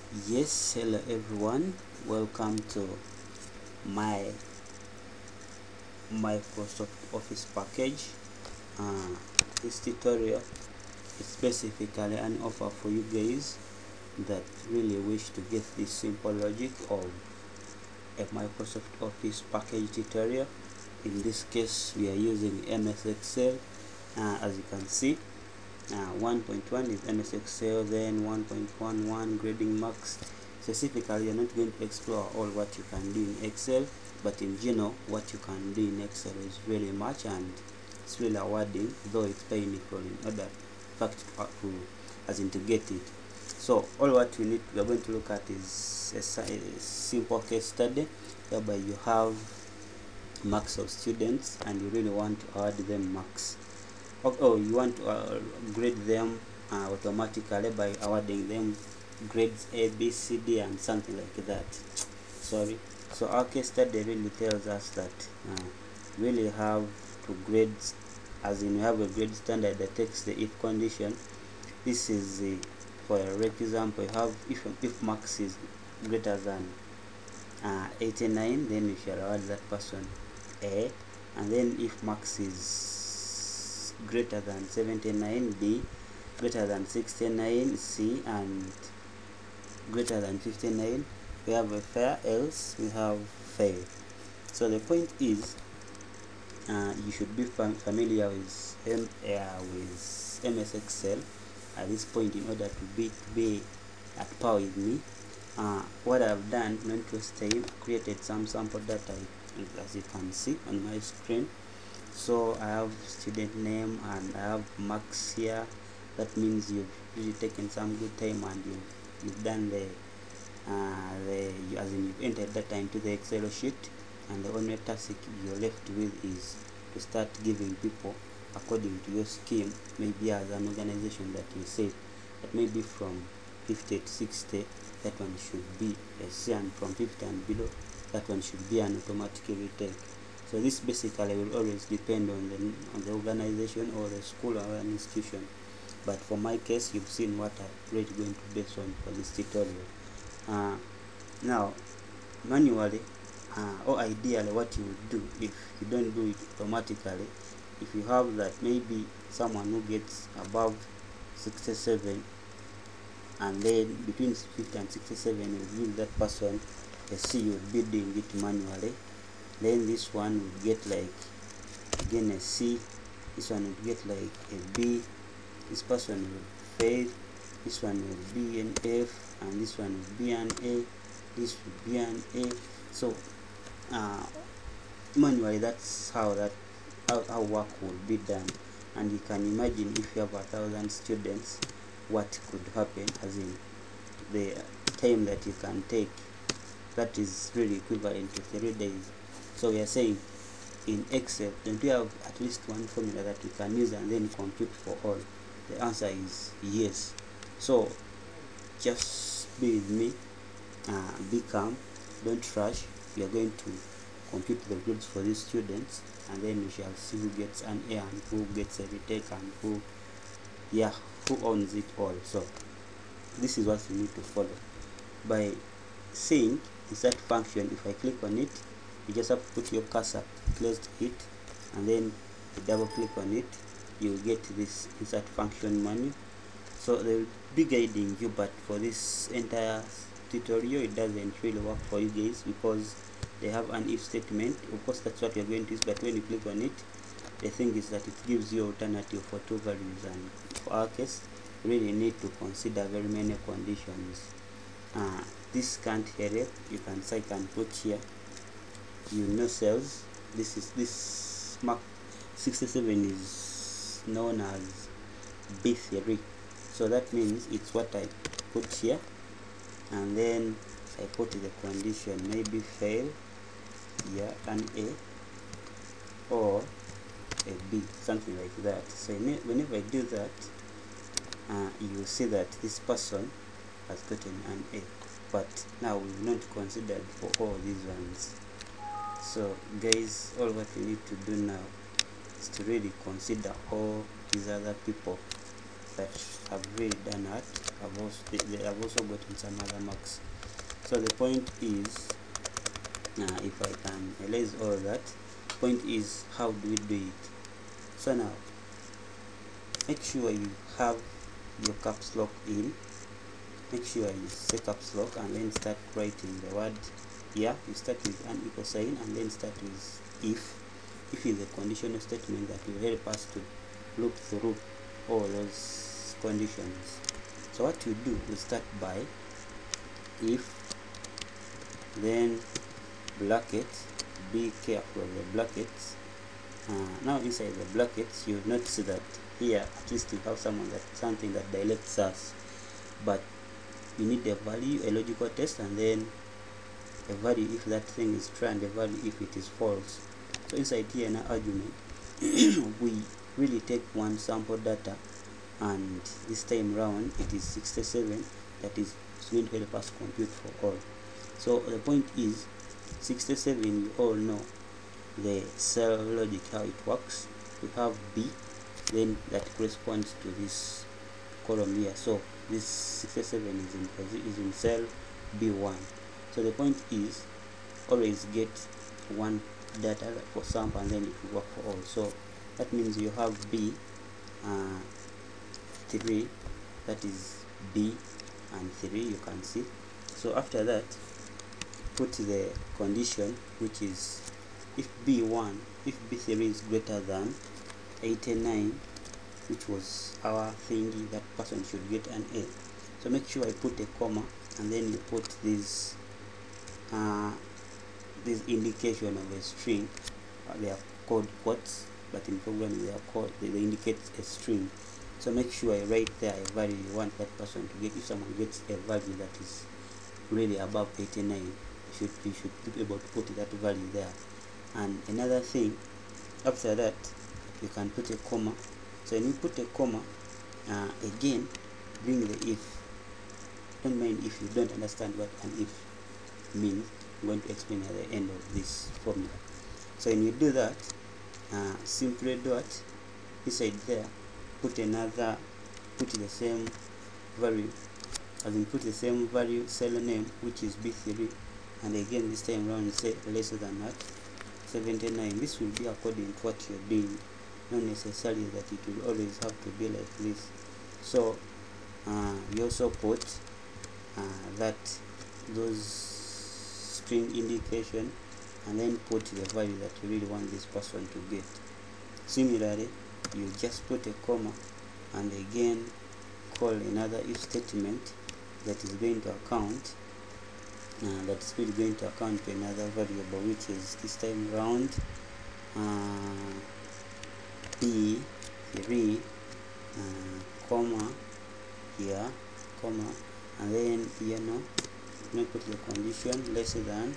Yes, hello everyone. Welcome to my Microsoft Office package. This tutorial is specifically an offer for you guys that really wish to get this simple logic of a Microsoft Office package tutorial. In this case, we are using MS Excel. As you can see, 1.1 is MS Excel, then 1.11 grading marks. Specifically, you're not going to explore all what you can do in Excel, but in general, what you can do in Excel is really much, and it's really rewarding, though it's painful in other fact to as in to get it. So all what we are going to look at is a simple case study whereby you have marks of students and you really want to add them marks. You want to grade them automatically by awarding them grades A, B, C, D, and something like that. Sorry. So our case study really tells us that really have to grade, as in we have a grade standard that takes the if condition. This is for a example. You have if max is greater than 89, then we shall award that person A, and then if max is greater than 79, B, greater than 69, C, and greater than 59, we have a fair, else we have fail. So the point is, you should be familiar with MS Excel at this point in order to be at par with me. What I've done, not to waste time, created some sample data as you can see on my screen. So I have student name and I have marks here. That means you've really taken some good time and you've done as in you've entered data into the Excel sheet, and the only task you're left with is to start giving people according to your scheme, maybe as an organization that you say that maybe from 50 to 60, that one should be a C, and from 50 and below, that one should be an automatic retake. So this basically will always depend on the organization or the school or an institution. But for my case, you've seen what I'm really going to base on for this tutorial. Now, manually, or ideally, what you would do if you don't do it automatically, if you have that maybe someone who gets above 67, and then between 50 and 67 you give that person a C, you would be doing it manually. Then this one would get like again a C, this one would get like a B, this person will fail, this one will be an F, and this one will be an A, this will be an A. So manually, that's how work would be done. And you can imagine if you have 1,000 students, what could happen, as in the time that you can take, that is really equivalent to 3 days. So we are saying in Excel, don't you have at least one formula that you can use and then compute for all? The answer is yes. So just be with me, be calm, don't rush. We are going to compute the grades for these students, and then we shall see who gets an A and who gets a retake and who owns it all. So this is what you need to follow. By saying insert function, if I click on it, you just have to put your cursor close to it, and then you double click on it, you will get this insert function menu. So they will be guiding you, but for this entire tutorial it doesn't really work for you guys because they have an if statement. Of course, that's what you're going to use, but when you click on it, the thing is that it gives you alternative for 2 values, and for our case, you really need to consider very many conditions. This can't help. You can say, I can put here, cells. This mark 67 is known as B3. So that means it's what I put here, and then I put the condition, maybe fail, an A or a B, something like that. So whenever I do that, you will see that this person has gotten an A, but now we've not considered for all these ones. So guys, all what we need to do now is to really consider all these other people that have really done that they have also gotten some other marks. So the point is, if I can erase all that, point is, how do we do it? So now make sure you have your caps lock in, make sure you say caps lock, and then start writing the word here. You start with an equal sign and then start with if is a conditional statement that will help us to loop through all those conditions. So what you do, we start by if, then bracket, be careful of the brackets. Now inside the brackets, you'll notice that here at least we have something that directs us, but you need a value, a logical test, and then a value if that thing is true and a value if it is false. So inside here in our argument we really take one sample data, and this time round it is 67, that is going to help us compute for all. So the point is 67, you all know the cell logic, how it works. We have B, then that corresponds to this column here. So this 67 is in cell B1. So the point is, always get one data for sample and then it will work for all. So that means you have B 3, that is B and 3, you can see. So after that, put the condition, which is if B1, if B3 is greater than 89, which was our thingy, that person should get an A. So make sure I put a comma, and then you put this indication of a string. They are called quotes, but in programming they indicate a string. So make sure I write there a value you want that person to get. If someone gets a value that is really above 89, you should be able to put that value there. And another thing, after that you can put a comma. So when you put a comma, again bring the if. Don't mind if you don't understand what an if means. I'm going to explain at the end of this formula. So when you do that, simply dot inside there, put the same value, put the same value cell name, which is B3, and again this time around say less than that 79. This will be according to what you're doing, not necessarily that it will always have to be like this. So you also put those string indication, and then put the value that you really want this person to get. Similarly, you just put a comma and again call another if statement that is going to account to another variable, which is this time around B3 comma here, comma, and then here now we put the condition less than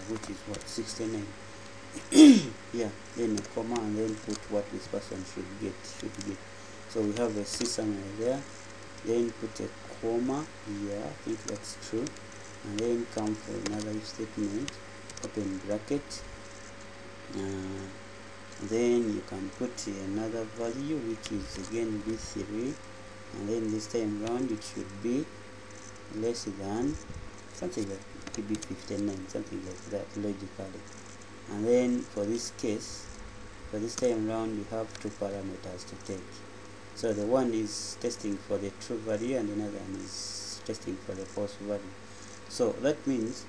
which is what, 69. Yeah, then a comma, and then put what this person should get. So we have a C somewhere there, then put a comma here, I think that's true, and then come for another if statement, open bracket, then you can put another value which is again B3, and then this time around it should be less than something like maybe 59, something like that logically. And then for this case, for this time around, you have two parameters to take. So the one is testing for the true value and another one is testing for the false value. So that means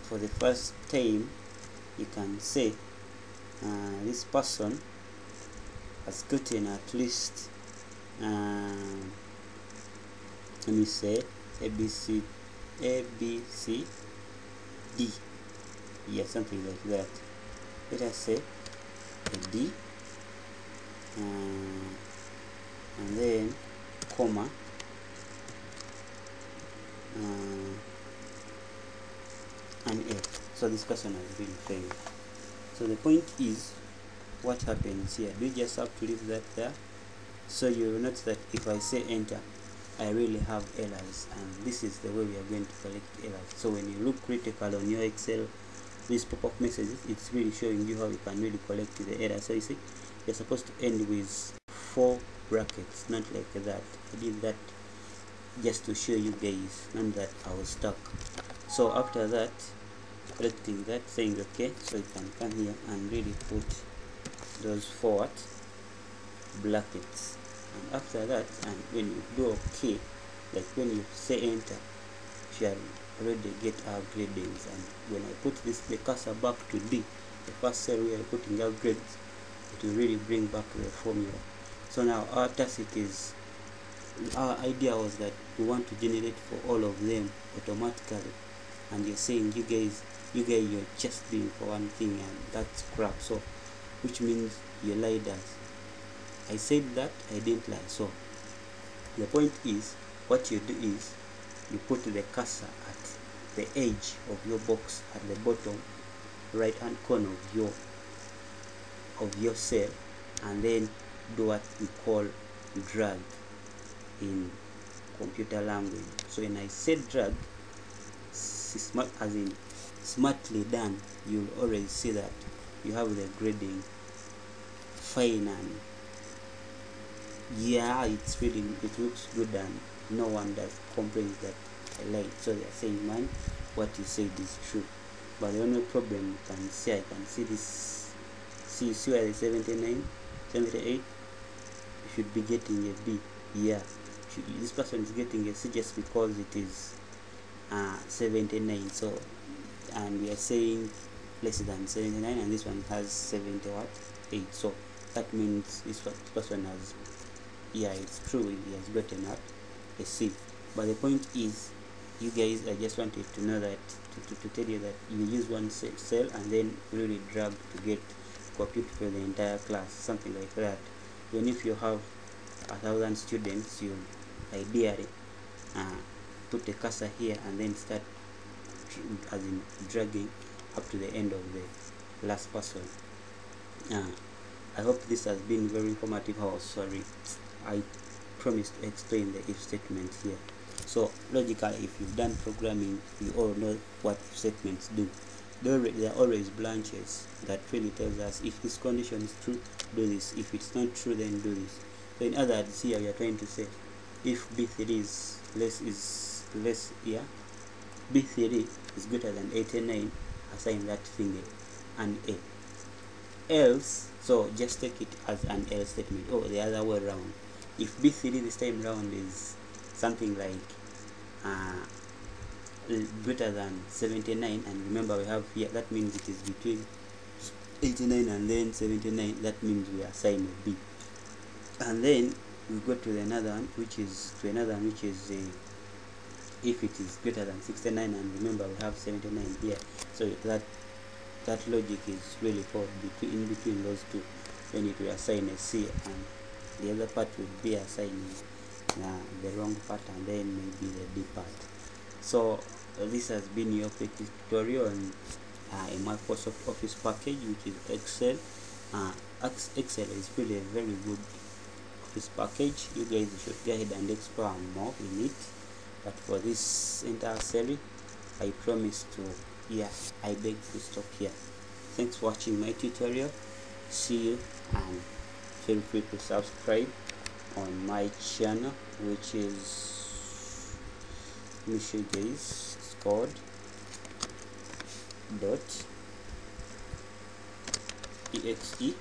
for the first time you can say this person has gotten at least let me say A B C D, yeah, something like that. Let us say a D, and then comma, an A. So this person has been failed. So the point is, what happens here? Do you just have to leave that there? So you will notice that if I say enter, I really have errors, and this is the way we are going to collect errors. So when you look critical on your Excel, these pop-up messages, it's really showing you how you can really collect the error. So you see, you're supposed to end with 4 brackets, not like that. I did that just to show you guys, not that I was stuck. So after that, correcting that, saying okay, so you can come here and really put those forward brackets. And after that, and when you do okay, like when you say enter, you shall already get our gradings. And when I put the cursor back to D, the first cell we are putting our grades, it will really bring back the formula. So now our task is, our idea was that we want to generate for all of them automatically, and you're saying you guys you're just doing for one thing, and that's crap. So which means you lied us. I said that I didn't lie. So the point is, what you do is you put the cursor at the edge of your box at the bottom right hand corner of your cell, and then do what we call drag in computer language. So when I said drag, smart, as in smartly done, you'll already see that you have the grading fine, and yeah, it's really, it looks good, and no one does complains that I lied. So they're saying, man, what you said is true. But the only problem you can see, I can see this, see where the 79, 78, you should be getting a B. Yeah, this person is getting a C just because it is 79. So, and we are saying less than 79, and this one has 78. So that means this person has, yeah, it's true, he has gotten up a C. But the point is, you guys, I just wanted to know that, to tell you that you use one cell and then really drag to get compute for the entire class, something like that. Even if you have 1,000 students, you ideally put the cursor here and then start as in dragging up to the end of the last person. I hope this has been very informative. Oh, sorry, I promised to explain the if statement here. So logically, if you've done programming, you all know what if statements do. There are always branches that really tells us if this condition is true, do this. If it's not true, then do this. So in other words, here we are trying to say if B3 is less, yeah, B3 is greater than 89, assign that thing an A. Else, so just take it as an else statement, or the other way around. If B3 this time round is something like greater than 79, and remember we have here, that means it is between 89 and then 79, that means we assign a B. And then we go to another one, which is if it is greater than 69, and remember we have 79 here, so that logic is really for in between those two. When it will assign a C, and the other part will be assigning the wrong part, and then maybe the D part. So this has been your quick tutorial on a Microsoft Office package, which is Excel. Excel is really a very good Office package. You guys should go ahead and explore more in it. But for this entire series, I promise to, I beg to stop here. Thanks for watching my tutorial. See you, and feel free to subscribe on my channel, which is, let me show you guys, it's called .exe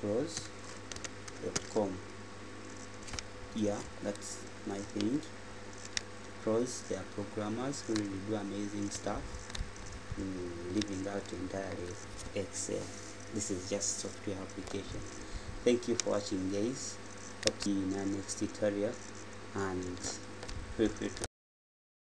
pros.com. Yeah, that's my thing. Pros, they are programmers who really do amazing stuff, leaving out entirely Excel. This is just software application. Thank you for watching, guys. Hope you in our next tutorial, and feel free to